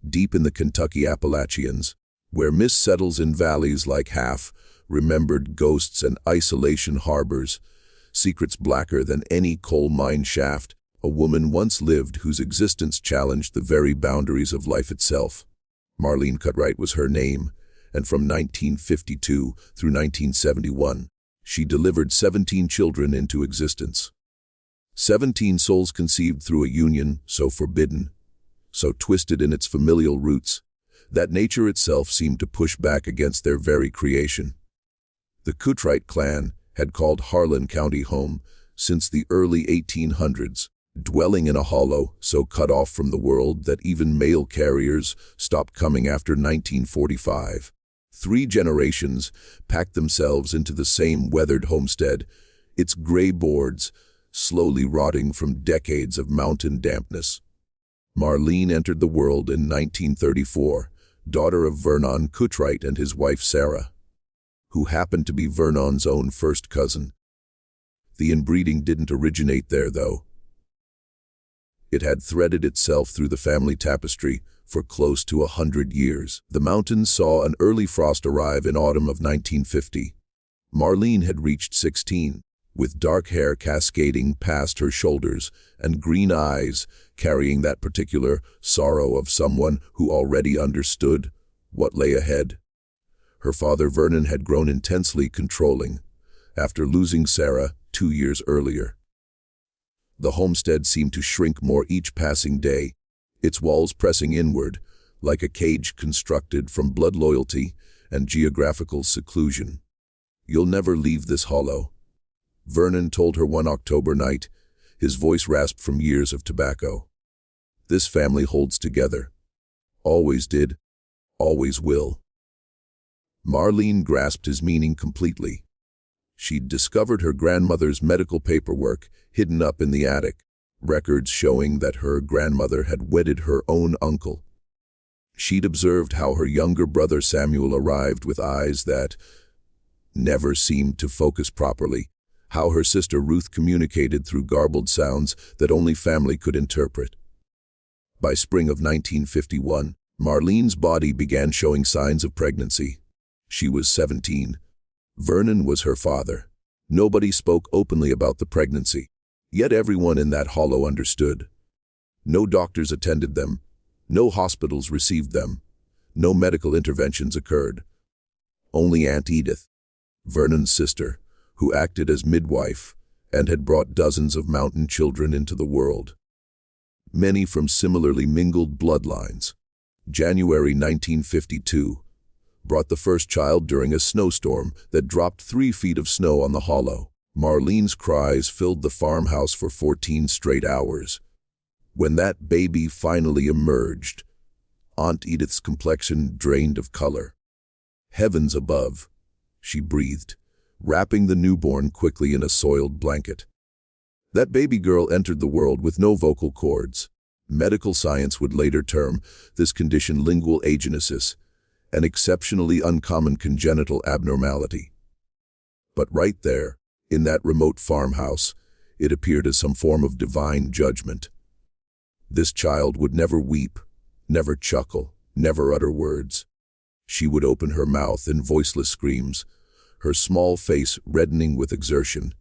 deep in the Kentucky Appalachians, where mist settles in valleys like half-remembered ghosts and isolation harbors, secrets blacker than any coal mine shaft, a woman once lived whose existence challenged the very boundaries of life itself. Marlene Cutright was her name, and from 1952 through 1971, she delivered 17 children into existence. 17 souls conceived through a union so forbidden, so twisted in its familial roots, that nature itself seemed to push back against their very creation. The Cutright clan had called Harlan County home since the early 1800s, dwelling in a hollow so cut off from the world that even mail carriers stopped coming after 1945. 3 generations packed themselves into the same weathered homestead, its gray boards slowly rotting from decades of mountain dampness. Marlene entered the world in 1934, daughter of Vernon Cutright and his wife Sarah, who happened to be Vernon's own first cousin. The inbreeding didn't originate there, though. It had threaded itself through the family tapestry for close to 100 years. The mountains saw an early frost arrive in autumn of 1950. Marlene had reached 16, with dark hair cascading past her shoulders and green eyes carrying that particular sorrow of someone who already understood what lay ahead. Her father Vernon had grown intensely controlling after losing Sarah 2 years earlier. The homestead seemed to shrink more each passing day, its walls pressing inward like a cage constructed from blood loyalty and geographical seclusion. "You'll never leave this hollow," Vernon told her one October night, his voice rasped from years of tobacco. "This family holds together. Always did, always will." Marlene grasped his meaning completely. She'd discovered her grandmother's medical paperwork hidden up in the attic, records showing that her grandmother had wedded her own uncle. She'd observed how her younger brother Samuel arrived with eyes that never seemed to focus properly, how her sister Ruth communicated through garbled sounds that only family could interpret. By spring of 1951, Marlene's body began showing signs of pregnancy. She was 17. Vernon was her father. Nobody spoke openly about the pregnancy, yet everyone in that hollow understood. No doctors attended them, no hospitals received them, no medical interventions occurred. Only Aunt Edith, Vernon's sister, who acted as midwife and had brought dozens of mountain children into the world, many from similarly mingled bloodlines. January 1952 brought the first child during a snowstorm that dropped 3 feet of snow on the hollow. Marlene's cries filled the farmhouse for 14 straight hours. When that baby finally emerged, Aunt Edith's complexion drained of color. "Heavens above," she breathed, wrapping the newborn quickly in a soiled blanket. That baby girl entered the world with no vocal cords. Medical science would later term this condition lingual agenesis, an exceptionally uncommon congenital abnormality. But right there, in that remote farmhouse, it appeared as some form of divine judgment. This child would never weep, never chuckle, never utter words. She would open her mouth in voiceless screams, her small face reddening with exertion,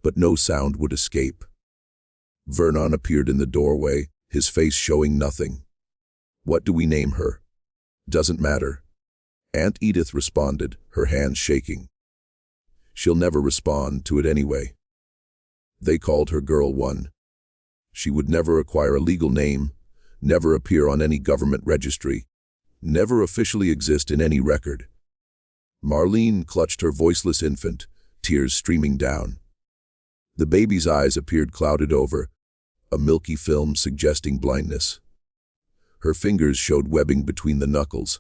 but no sound would escape. Vernon appeared in the doorway, his face showing nothing. "What do we name her?" "Doesn't matter." Aunt Edith responded, her hands shaking. "She'll never respond to it anyway." They called her Girl 1. She would never acquire a legal name, never appear on any government registry, never officially exist in any record. Marlene clutched her voiceless infant, tears streaming down. The baby's eyes appeared clouded over, a milky film suggesting blindness. Her fingers showed webbing between the knuckles.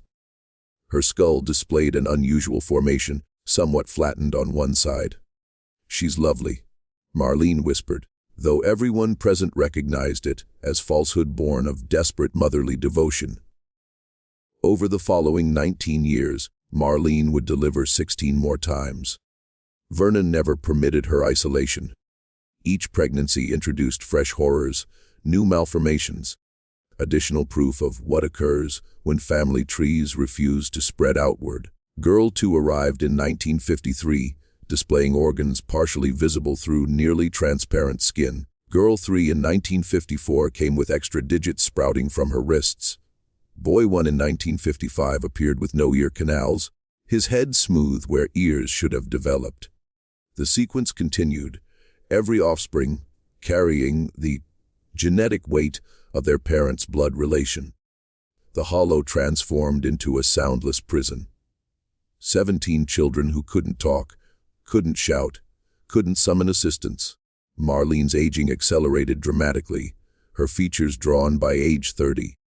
Her skull displayed an unusual formation, somewhat flattened on one side. "She's lovely," Marlene whispered, though everyone present recognized it as falsehood born of desperate motherly devotion. Over the following 19 years, Marlene would deliver 16 more times. Vernon never permitted her isolation. Each pregnancy introduced fresh horrors, new malformations, additional proof of what occurs when family trees refuse to spread outward. Girl 2 arrived in 1953, displaying organs partially visible through nearly transparent skin. Girl 3 in 1954 came with extra digits sprouting from her wrists. Boy 1 in 1955 appeared with no ear canals, his head smooth where ears should have developed. The sequence continued, every offspring carrying the genetic weight of their parents' blood relation. The hollow transformed into a soundless prison. 17 children who couldn't talk, couldn't shout, couldn't summon assistance. Marlene's aging accelerated dramatically, her features drawn by age 30.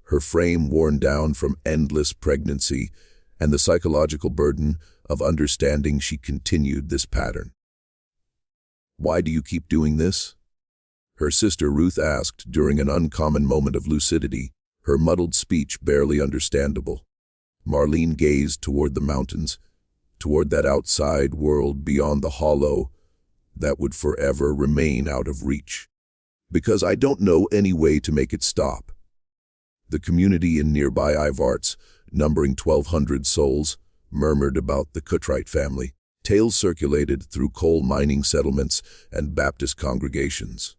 Her frame worn down from endless pregnancy and the psychological burden of understanding she continued this pattern. "Why do you keep doing this?" her sister Ruth asked during an uncommon moment of lucidity, her muddled speech barely understandable. Marlene gazed toward the mountains, toward that outside world beyond the hollow that would forever remain out of reach. "Because I don't know any way to make it stop." The community in nearby Ivarts, numbering 1,200 souls, murmured about the Cutrite family. Tales circulated through coal mining settlements and Baptist congregations.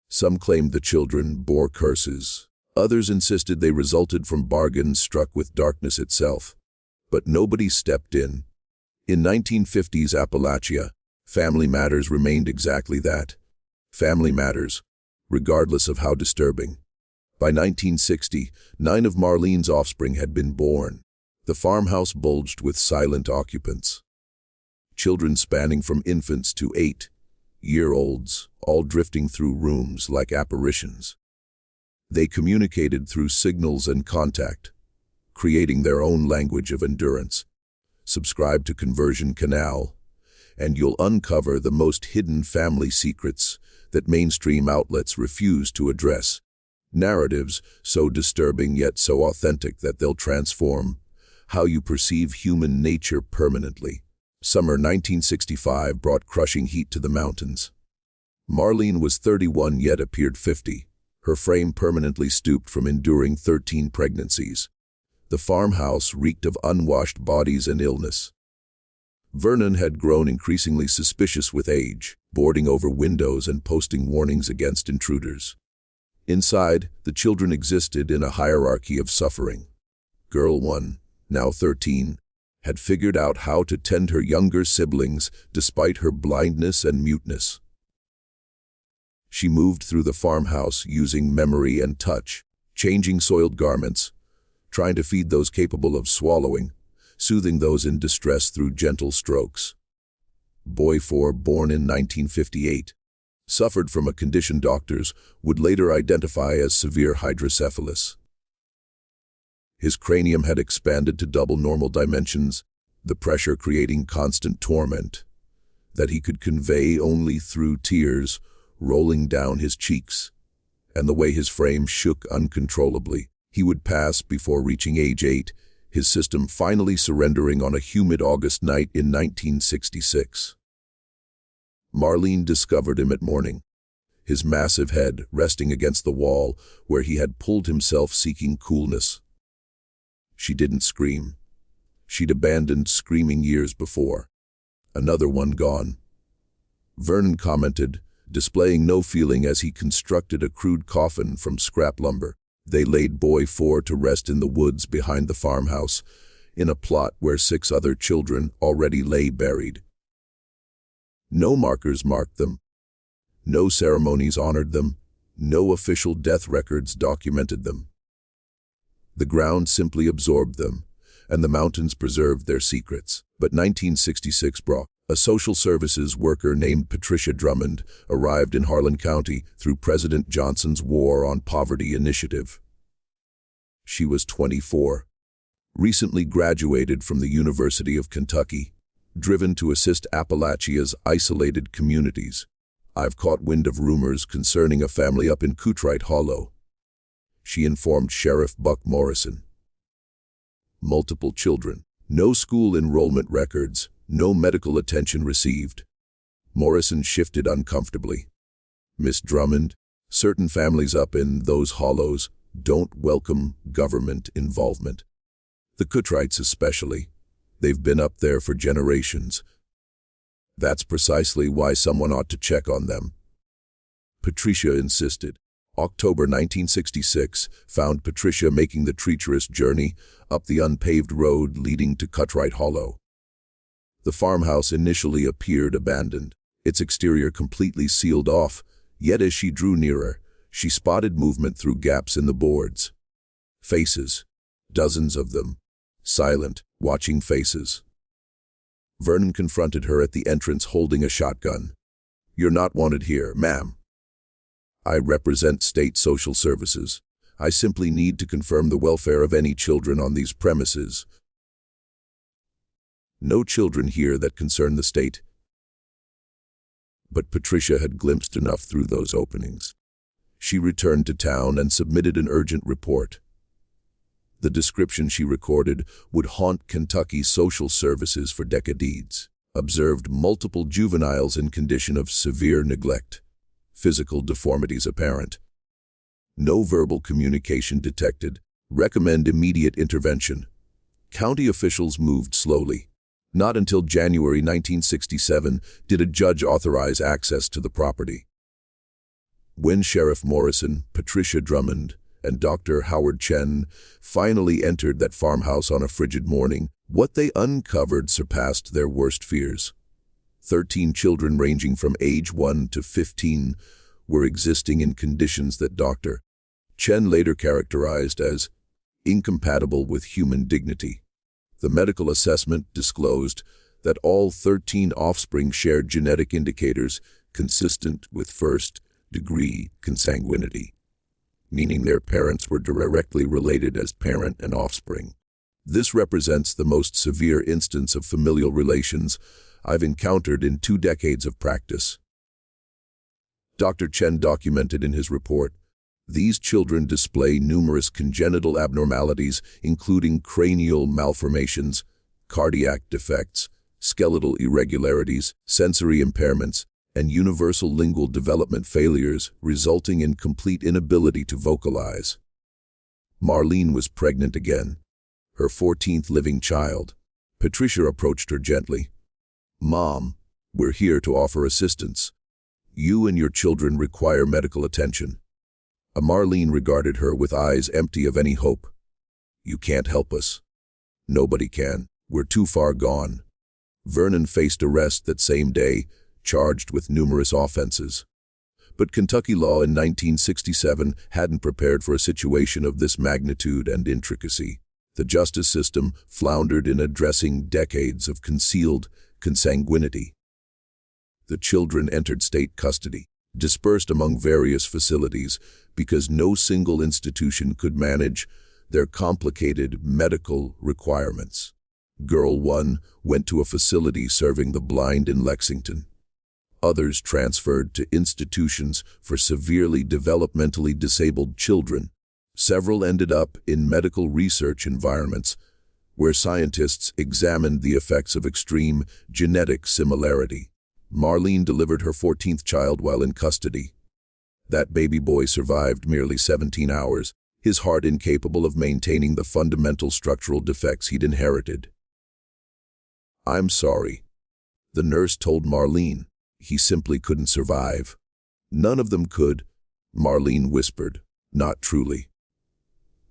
Some claimed the children bore curses. Others insisted they resulted from bargains struck with darkness itself. But nobody stepped in. In 1950s Appalachia, family matters remained exactly that. Family matters, regardless of how disturbing. By 1960, 9 of Marlene's offspring had been born. The farmhouse bulged with silent occupants. Children spanning from infants to 8-year-olds, all drifting through rooms like apparitions. They communicated through signals and contact, creating their own language of endurance. Subscribe to Conversion Canal, and you'll uncover the most hidden family secrets that mainstream outlets refuse to address. Narratives so disturbing yet so authentic that they'll transform how you perceive human nature permanently. Summer 1965 brought crushing heat to the mountains. Marlene was 31 yet appeared 50, her frame permanently stooped from enduring 13 pregnancies. The farmhouse reeked of unwashed bodies and illness. Vernon had grown increasingly suspicious with age, boarding over windows and posting warnings against intruders. Inside, the children existed in a hierarchy of suffering. Girl 1, now 13, had figured out how to tend her younger siblings despite her blindness and muteness. She moved through the farmhouse using memory and touch, changing soiled garments, trying to feed those capable of swallowing, soothing those in distress through gentle strokes. Boy 4, born in 1958, suffered from a condition doctors would later identify as severe hydrocephalus. His cranium had expanded to double normal dimensions, the pressure creating constant torment that he could convey only through tears rolling down his cheeks, and the way his frame shook uncontrollably. He would pass before reaching age 8, his system finally surrendering on a humid August night in 1966. Marlene discovered him at morning, his massive head resting against the wall where he had pulled himself seeking coolness. She didn't scream. She'd abandoned screaming years before. Another one gone. Vernon commented, displaying no feeling as he constructed a crude coffin from scrap lumber. They laid Boy 4 to rest in the woods behind the farmhouse, in a plot where 6 other children already lay buried. No markers marked them. No ceremonies honored them. No official death records documented them. The ground simply absorbed them, and the mountains preserved their secrets. But 1966 brought. A social services worker named Patricia Drummond arrived in Harlan County through President Johnson's War on Poverty initiative. She was 24, recently graduated from the University of Kentucky, driven to assist Appalachia's isolated communities. "I've caught wind of rumors concerning a family up in Cutrite Hollow," she informed Sheriff Buck Morrison. Multiple children, no school enrollment records, no medical attention received. Morrison shifted uncomfortably. "Miss Drummond," Certain families up in those hollows don't welcome government involvement. The Kuttrites especially. They've been up there for generations. That's precisely why someone ought to check on them. Patricia insisted. October 1966 found Patricia making the treacherous journey up the unpaved road leading to Kuttrite Hollow. The farmhouse initially appeared abandoned, its exterior completely sealed off, yet as she drew nearer, she spotted movement through gaps in the boards. Faces, dozens of them, silent, watching faces. Vernon confronted her at the entrance holding a shotgun. "You're not wanted here, ma'am. I represent state social services. I simply need to confirm the welfare of any children on these premises. No children here that concern the state." But Patricia had glimpsed enough through those openings. She returned to town and submitted an urgent report. The description she recorded would haunt Kentucky social services for decades. Observed multiple juveniles in condition of severe neglect. Physical deformities apparent. No verbal communication detected. Recommend immediate intervention. County officials moved slowly. Not until January 1967 did a judge authorize access to the property. When Sheriff Morrison, Patricia Drummond, and Dr. Howard Chen finally entered that farmhouse on a frigid morning, what they uncovered surpassed their worst fears. 13 children ranging from age 1 to 15 were existing in conditions that Dr. Chen later characterized as incompatible with human dignity. The medical assessment disclosed that all 13 offspring shared genetic indicators consistent with first-degree consanguinity, meaning their parents were directly related as parent and offspring. This represents the most severe instance of familial relations I've encountered in 2 decades of practice. Dr. Chen documented in his report, "These children display numerous congenital abnormalities, including cranial malformations, cardiac defects, skeletal irregularities, sensory impairments, and universal lingual development failures, resulting in complete inability to vocalize." Marlene was pregnant again, her 14th living child. Patricia approached her gently. "Mom, we're here to offer assistance. You and your children require medical attention." Marlene regarded her with eyes empty of any hope. "You can't help us. Nobody can. We're too far gone." Vernon faced arrest that same day, charged with numerous offenses. But Kentucky law in 1967 hadn't prepared for a situation of this magnitude and intricacy. The justice system floundered in addressing decades of concealed consanguinity. The children entered state custody, dispersed among various facilities because no single institution could manage their complicated medical requirements. Girl 1 went to a facility serving the blind in Lexington. Others transferred to institutions for severely developmentally disabled children. Several ended up in medical research environments where scientists examined the effects of extreme genetic similarity. Marlene delivered her 14th child while in custody. That baby boy survived merely 17 hours, his heart incapable of maintaining the fundamental structural defects he'd inherited. "I'm sorry," the nurse told Marlene. "He simply couldn't survive." "None of them could," Marlene whispered. "Not truly.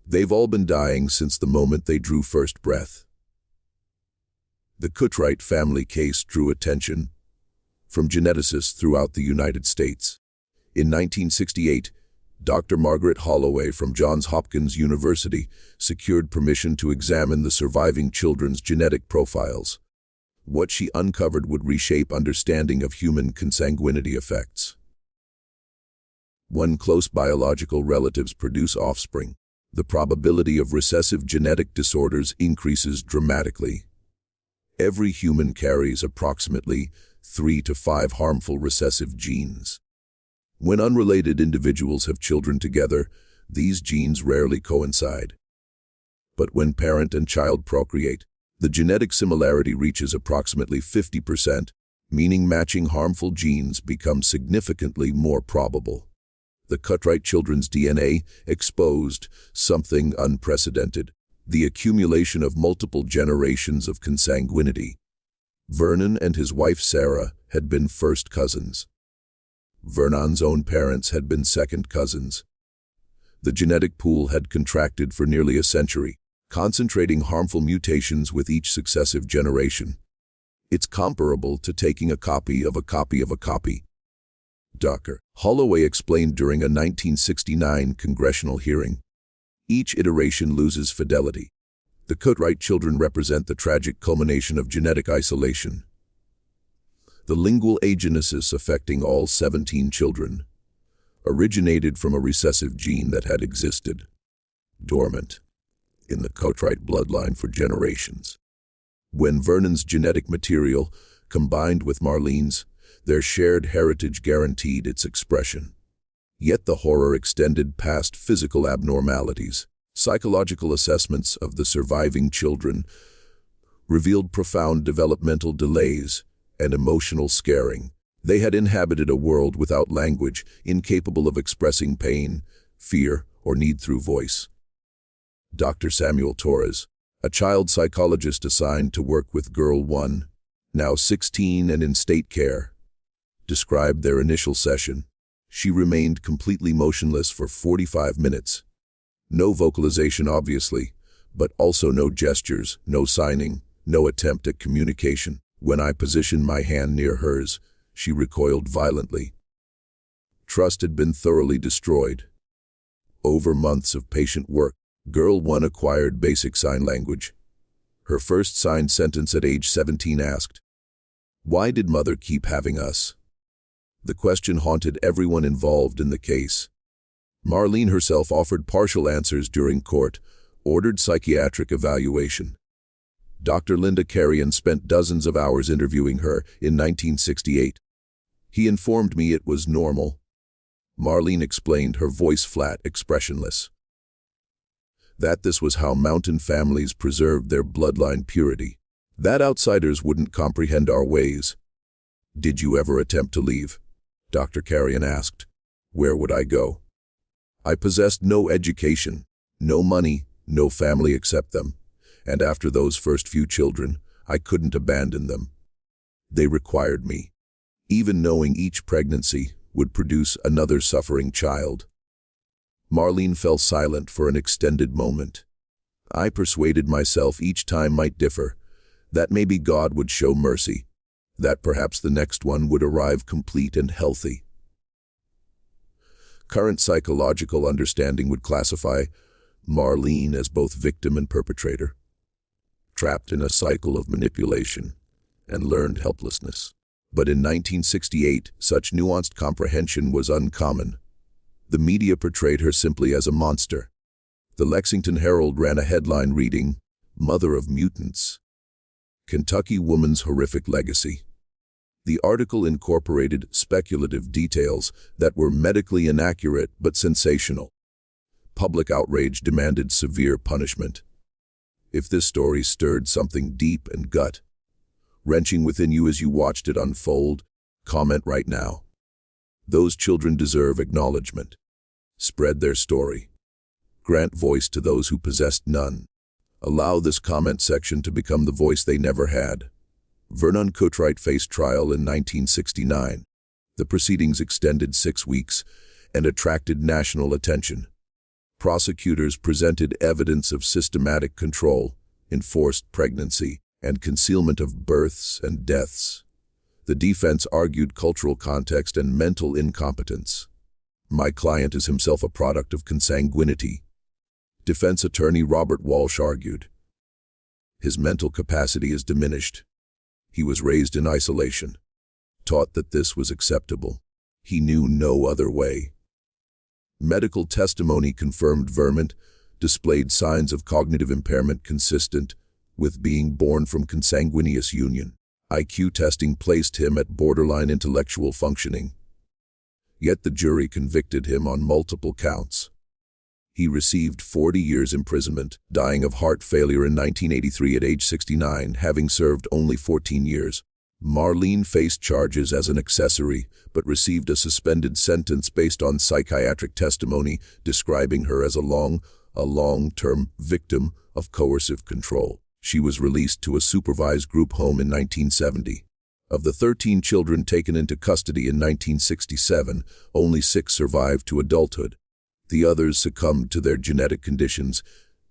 They've all been dying since the moment they drew first breath." The Kuttrite family case drew attention from geneticists throughout the United States. In 1968, Dr. Margaret Holloway from Johns Hopkins University secured permission to examine the surviving children's genetic profiles. What she uncovered would reshape understanding of human consanguinity effects. When close biological relatives produce offspring, the probability of recessive genetic disorders increases dramatically. Every human carries approximately 3 to 5 harmful recessive genes. When unrelated individuals have children together, these genes rarely coincide. But when parent and child procreate, the genetic similarity reaches approximately 50%, meaning matching harmful genes becomes significantly more probable. The Cutright children's DNA exposed something unprecedented: the accumulation of multiple generations of consanguinity. Vernon and his wife Sarah had been first cousins. Vernon's own parents had been second cousins. The genetic pool had contracted for nearly a century, concentrating harmful mutations with each successive generation. It's comparable to taking a copy of a copy of a copy. Dr. Holloway explained during a 1969 congressional hearing. Each iteration loses fidelity. The Cutright children represent the tragic culmination of genetic isolation. The lingual agenesis affecting all 17 children originated from a recessive gene that had existed dormant in the Cutright bloodline for generations. When Vernon's genetic material combined with Marlene's, their shared heritage guaranteed its expression. Yet the horror extended past physical abnormalities. Psychological assessments of the surviving children revealed profound developmental delays and emotional scarring. They had inhabited a world without language, incapable of expressing pain, fear, or need through voice. Dr. Samuel Torres, a child psychologist assigned to work with Girl 1, now 16 and in state care, described their initial session. She remained completely motionless for 45 minutes. No vocalization, obviously, but also no gestures, no signing, no attempt at communication. When I positioned my hand near hers, she recoiled violently. Trust had been thoroughly destroyed. Over months of patient work, Girl 1 acquired basic sign language. Her first signed sentence at age 17 asked, "Why did Mother keep having us?" The question haunted everyone involved in the case. Marlene herself offered partial answers during court-ordered psychiatric evaluation. Dr. Linda Carrion spent dozens of hours interviewing her in 1968. He informed me it was normal. Marlene explained, her voice flat, expressionless, that this was how mountain families preserved their bloodline purity, that outsiders wouldn't comprehend our ways. "Did you ever attempt to leave?" Dr. Carrion asked. "Where would I go? I possessed no education, no money, no family except them, and after those first few children, I couldn't abandon them. They required me, even knowing each pregnancy would produce another suffering child." Marlene fell silent for an extended moment. I persuaded myself each time might differ, that maybe God would show mercy, that perhaps the next one would arrive complete and healthy. Current psychological understanding would classify Marlene as both victim and perpetrator, trapped in a cycle of manipulation and learned helplessness. But in 1968, such nuanced comprehension was uncommon. The media portrayed her simply as a monster. The Lexington Herald ran a headline reading, "Mother of Mutants: Kentucky Woman's Horrific Legacy." The article incorporated speculative details that were medically inaccurate but sensational. Public outrage demanded severe punishment. If this story stirred something deep and gut-wrenching within you as you watched it unfold, comment right now. Those children deserve acknowledgement. Spread their story. Grant voice to those who possessed none. Allow this comment section to become the voice they never had. Vernon Cutright faced trial in 1969. The proceedings extended 6 weeks and attracted national attention. Prosecutors presented evidence of systematic control, enforced pregnancy, and concealment of births and deaths. The defense argued cultural context and mental incompetence. My client is himself a product of consanguinity. Defense attorney Robert Walsh argued. His mental capacity is diminished. He was raised in isolation, taught that this was acceptable. He knew no other way. Medical testimony confirmed Vermont displayed signs of cognitive impairment consistent with being born from consanguineous union. IQ testing placed him at borderline intellectual functioning. Yet the jury convicted him on multiple counts. He received 40 years imprisonment, dying of heart failure in 1983 at age 69, having served only 14 years. Marlene faced charges as an accessory, but received a suspended sentence based on psychiatric testimony describing her as a long-term victim of coercive control. She was released to a supervised group home in 1970. Of the 13 children taken into custody in 1967, only 6 survived to adulthood. The others succumbed to their genetic conditions,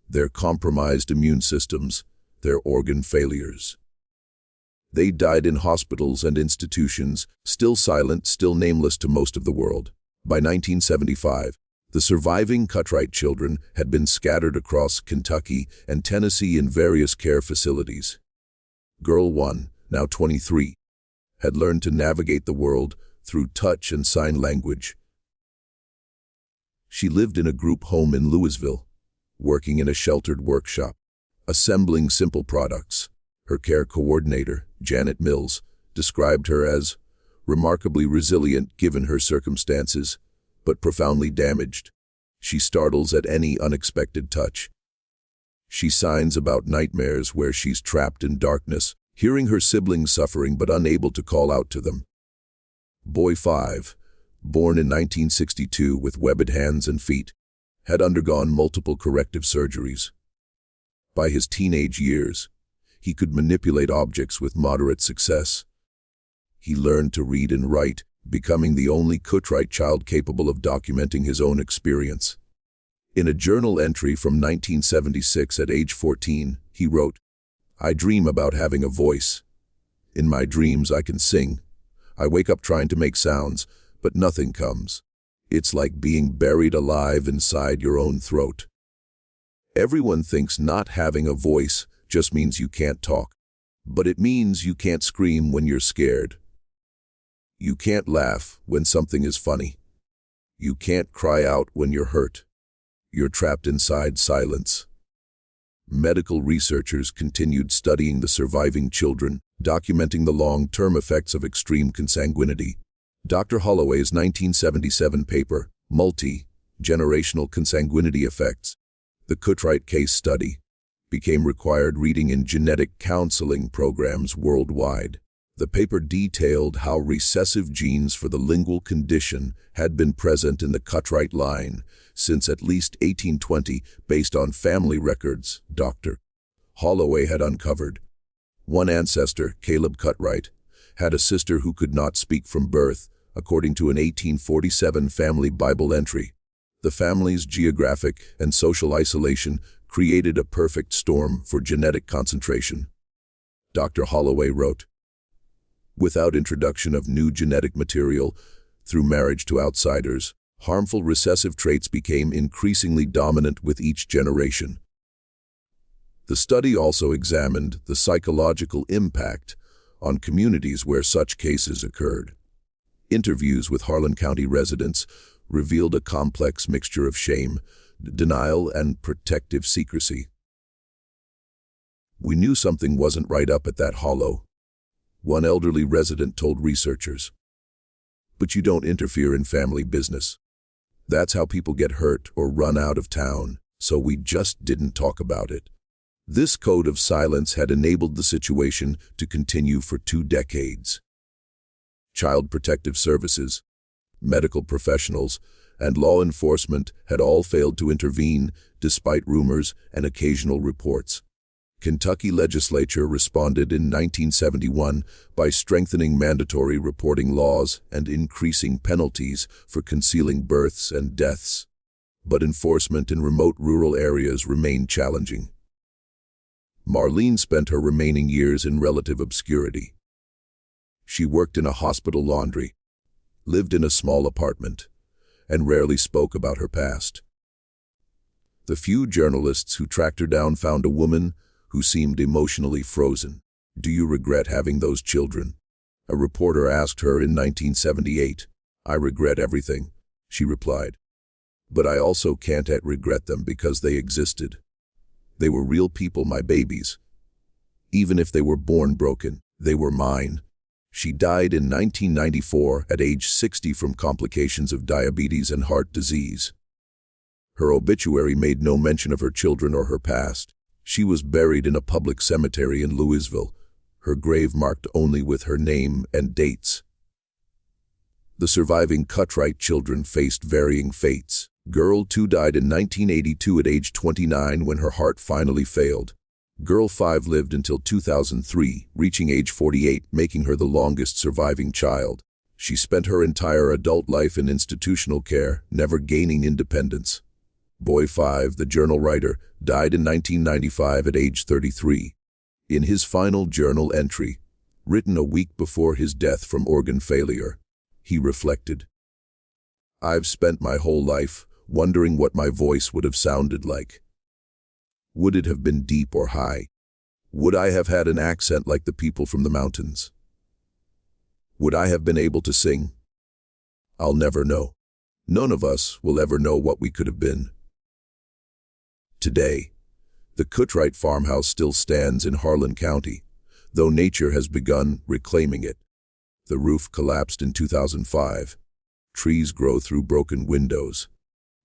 their compromised immune systems, their organ failures. They died in hospitals and institutions, still silent, still nameless to most of the world. By 1975, the surviving Cutright children had been scattered across Kentucky and Tennessee in various care facilities. Girl 1, now 23, had learned to navigate the world through touch and sign language. She lived in a group home in Louisville, working in a sheltered workshop, assembling simple products. Her care coordinator, Janet Mills, described her as remarkably resilient given her circumstances, but profoundly damaged. She startles at any unexpected touch. She signs about nightmares where she's trapped in darkness, hearing her siblings suffering but unable to call out to them. Boy 5, born in 1962 with webbed hands and feet, had undergone multiple corrective surgeries. By his teenage years, he could manipulate objects with moderate success. He learned to read and write, becoming the only Cutright child capable of documenting his own experience. In a journal entry from 1976 at age 14, he wrote, "I dream about having a voice. In my dreams I can sing. I wake up trying to make sounds, but nothing comes. It's like being buried alive inside your own throat." Everyone thinks not having a voice just means you can't talk, but it means you can't scream when you're scared. You can't laugh when something is funny. You can't cry out when you're hurt. You're trapped inside silence. Medical researchers continued studying the surviving children, documenting the long-term effects of extreme consanguinity. Dr. Holloway's 1977 paper, Multi-Generational Consanguinity Effects, the Cutright Case Study, became required reading in genetic counseling programs worldwide. The paper detailed how recessive genes for the lingual condition had been present in the Cutright line since at least 1820 based on family records Dr. Holloway had uncovered. One ancestor, Caleb Cutright, had a sister who could not speak from birth, according to an 1847 family Bible entry. The family's geographic and social isolation created a perfect storm for genetic concentration. Dr. Holloway wrote, "Without introduction of new genetic material, through marriage to outsiders, harmful recessive traits became increasingly dominant with each generation." The study also examined the psychological impact on communities where such cases occurred. Interviews with Harlan County residents revealed a complex mixture of shame, denial, and protective secrecy. "We knew something wasn't right up at that hollow," one elderly resident told researchers. "But you don't interfere in family business. That's how people get hurt or run out of town, so we just didn't talk about it." This code of silence had enabled the situation to continue for 2 decades. Child protective services, medical professionals, and law enforcement had all failed to intervene despite rumors and occasional reports. Kentucky legislature responded in 1971 by strengthening mandatory reporting laws and increasing penalties for concealing births and deaths. But enforcement in remote rural areas remained challenging. Marlene spent her remaining years in relative obscurity. She worked in a hospital laundry, lived in a small apartment, and rarely spoke about her past. The few journalists who tracked her down found a woman who seemed emotionally frozen. "Do you regret having those children?" a reporter asked her in 1978. "I regret everything," she replied. "But I also can't regret them because they existed. They were real people, my babies. Even if they were born broken, they were mine." She died in 1994 at age 60 from complications of diabetes and heart disease. Her obituary made no mention of her children or her past. She was buried in a public cemetery in Louisville, her grave marked only with her name and dates. The surviving Cutright children faced varying fates. Girl 2 died in 1982 at age 29 when her heart finally failed. Girl 5 lived until 2003, reaching age 48, making her the longest surviving child. She spent her entire adult life in institutional care, never gaining independence. Boy 5, the journal writer, died in 1995 at age 33. In his final journal entry, written a week before his death from organ failure, he reflected, "I've spent my whole life wondering what my voice would have sounded like. Would it have been deep or high? Would I have had an accent like the people from the mountains? Would I have been able to sing? I'll never know. None of us will ever know what we could have been." Today, the Cutright farmhouse still stands in Harlan County, though nature has begun reclaiming it. The roof collapsed in 2005. Trees grow through broken windows.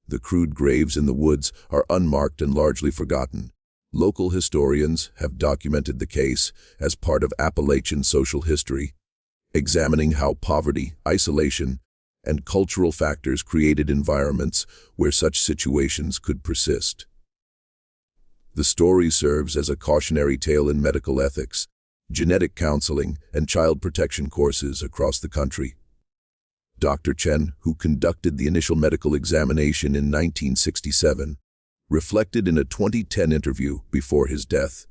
The crude graves in the woods are unmarked and largely forgotten. Local historians have documented the case as part of Appalachian social history, examining how poverty, isolation, and cultural factors created environments where such situations could persist. The story serves as a cautionary tale in medical ethics, genetic counseling, and child protection courses across the country. Dr. Chen, who conducted the initial medical examination in 1967, reflected in a 2010 interview before his death,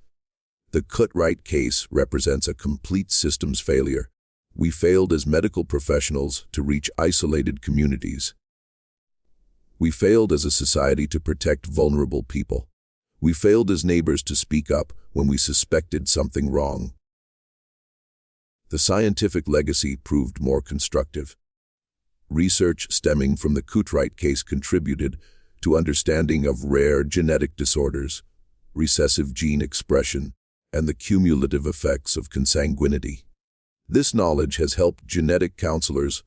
"The Cutright case represents a complete systems failure. We failed as medical professionals to reach isolated communities. We failed as a society to protect vulnerable people. We failed as neighbors to speak up when we suspected something wrong." The scientific legacy proved more constructive. Research stemming from the Cutright case contributed to understanding of rare genetic disorders, recessive gene expression, and the cumulative effects of consanguinity. This knowledge has helped genetic counselors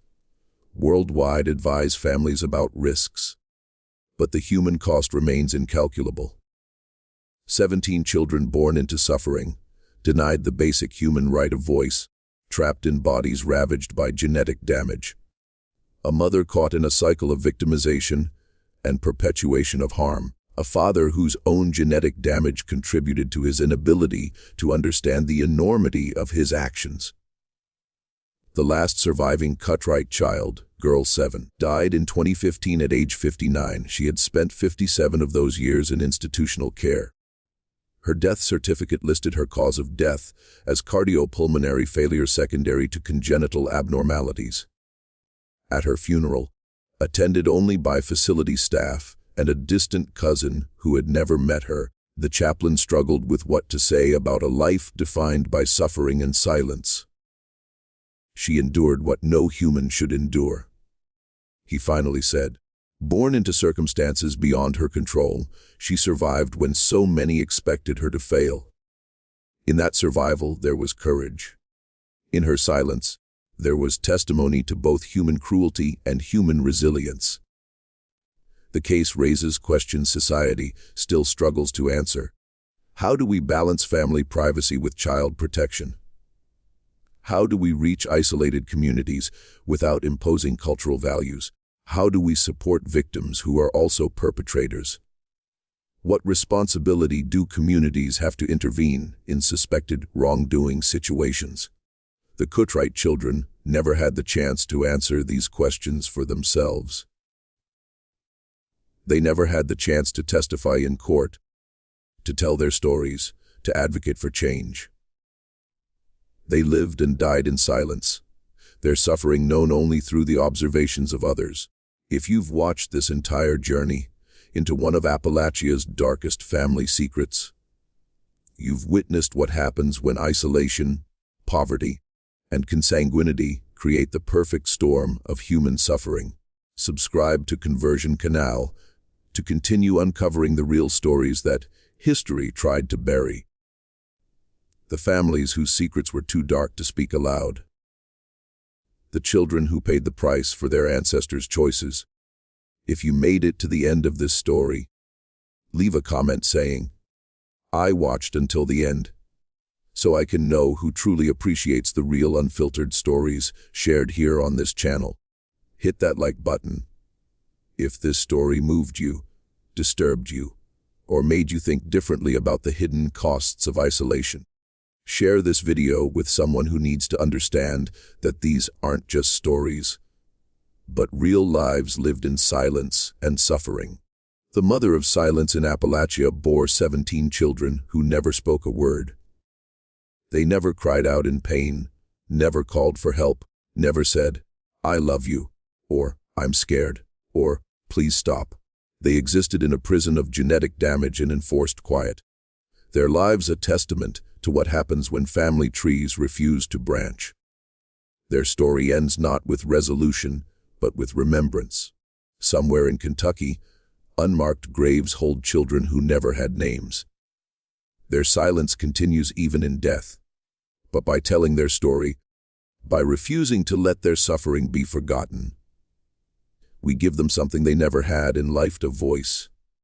worldwide advise families about risks, but the human cost remains incalculable. 17 children born into suffering, denied the basic human right of voice, trapped in bodies ravaged by genetic damage. A mother caught in a cycle of victimization and perpetuation of harm. A father whose own genetic damage contributed to his inability to understand the enormity of his actions. The last surviving Cutright child, Girl 7, died in 2015 at age 59. She had spent 57 of those years in institutional care. Her death certificate listed her cause of death as cardiopulmonary failure secondary to congenital abnormalities. At her funeral, attended only by facility staff and a distant cousin who had never met her, the chaplain struggled with what to say about a life defined by suffering and silence. She endured what no human should endure. He finally said, "Born into circumstances beyond her control, she survived when so many expected her to fail. In that survival, there was courage. In her silence, there was testimony to both human cruelty and human resilience." The case raises questions society still struggles to answer. How do we balance family privacy with child protection? How do we reach isolated communities without imposing cultural values? How do we support victims who are also perpetrators? What responsibility do communities have to intervene in suspected wrongdoing situations? The Cutright children never had the chance to answer these questions for themselves. They never had the chance to testify in court, to tell their stories, to advocate for change. They lived and died in silence, their suffering known only through the observations of others. If you've watched this entire journey into one of Appalachia's darkest family secrets, you've witnessed what happens when isolation, poverty, and consanguinity create the perfect storm of human suffering. Subscribe to Conversion Canal to continue uncovering the real stories that history tried to bury. The families whose secrets were too dark to speak aloud. The children who paid the price for their ancestors' choices. If you made it to the end of this story, leave a comment saying, "I watched until the end." so I can know who truly appreciates the real unfiltered stories shared here on this channel. Hit that like button. If this story moved you, disturbed you, or made you think differently about the hidden costs of isolation, share this video with someone who needs to understand that these aren't just stories, but real lives lived in silence and suffering. The mother of silence in Appalachia bore 17 children who never spoke a word. They never cried out in pain, never called for help, never said, "I love you," or "I'm scared," or "Please stop." They existed in a prison of genetic damage and enforced quiet. Their lives a testament to what happens when family trees refuse to branch. Their story ends not with resolution, but with remembrance. Somewhere in Kentucky, unmarked graves hold children who never had names. Their silence continues even in death. But by telling their story, by refusing to let their suffering be forgotten, we give them something they never had in life: a voice.